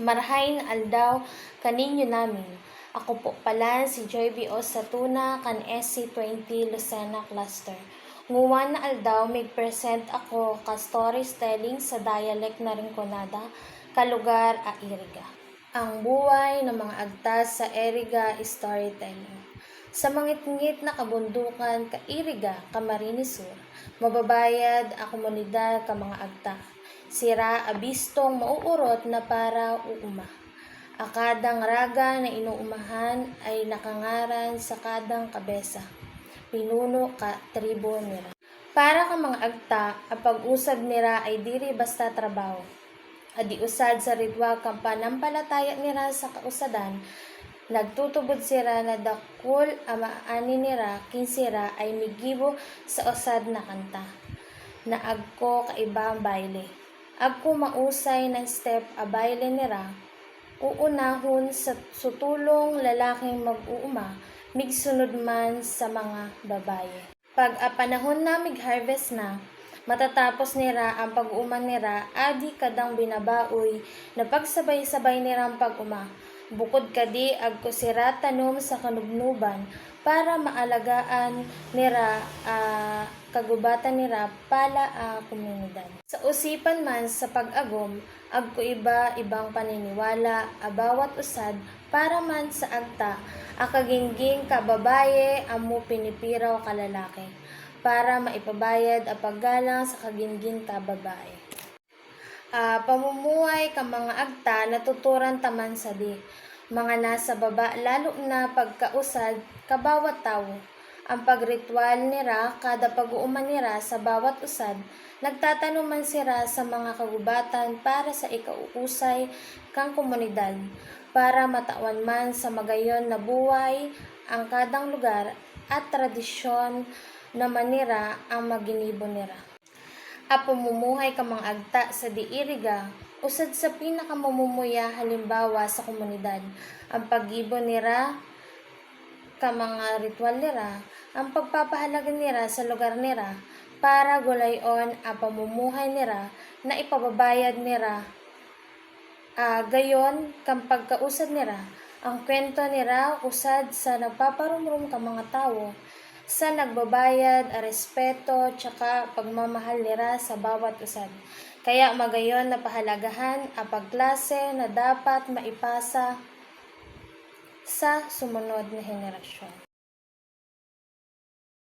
Marhain aldaw kaninyo namin. Ako po pala si Joy B. Osatuna kan SC20 Lucena Cluster. Nguwan na aldaw mig-present ako ka storytelling sa dialect na Rinconada, kalugar a Iriga. Ang buhay ng mga agtas sa Iriga storytelling. Sa mangit-ngit na kabundukan ka Iriga, Camarines Sur, mababayad a komunidad ka mga agta. Sira abistong mauurot na para uuma. Akadang raga na inuumahan ay nakangaran sa kadang kabesa. Pinuno ka tribo nira. Para ka mga agta, ang pag-usab nira ay diri basta trabaho. Adi usad sa ritwa kang panampalataya nira sa kausadan, nagtutubod sira na dakol amaani nira kinsira ay migibo sa usad na kanta. Na agko kaibang baile. Agko mausay ng step a baile nira, uunahon sa sutulong lalaking mag-uuma, migsunod man sa mga babaye. Pag panahon na mig-harvest na, matatapos nira ang pag-uuma nira, adi kadang binabaoy na pagsabay-sabay nira ang pag-uma. Bukod kadi agko sira tanom sa kanubnuban para maalagaan nira kagubatan nira pala komunidad. Sa usipan man sa pag-agom, agko ibang paniniwala bawat usad para man sa agta akagingging kababaye amo pinipiraw kalalaki para maipabayad a paggalang sa kagingging kababaye. Pamumuhay ka mga agta natuturan taman sa di mga nasa baba lalo na pagkausad kabawat tawo. Ang pagritual nira kada pag-uuman nira sa bawat usad, nagtatanuman sira sa mga kagubatan para sa ikauusay kang komunidad para matawan man sa magayon na buhay ang kadang lugar at tradisyon naman nira ang maginibo nira. Pamumuhay ka mga agta sa diiriga, usad sa pinakamamumuya halimbawa sa komunidad, ang pag-ibon nira ka mga ritual nira, ang pagpapahalaga nira sa lugar nira para gulayon ang pamumuhay nira na ipababayad nira. Gayon kang pagkausad nira, ang kwento nira usad sa nagpaparumrum ka mga tawo sa nagbabayad a respeto tsaka pagmamahal nira sa bawat usad. Kaya magayon na pahalagahan ang pagklase na dapat maipasa sa sumunod na henerasyon.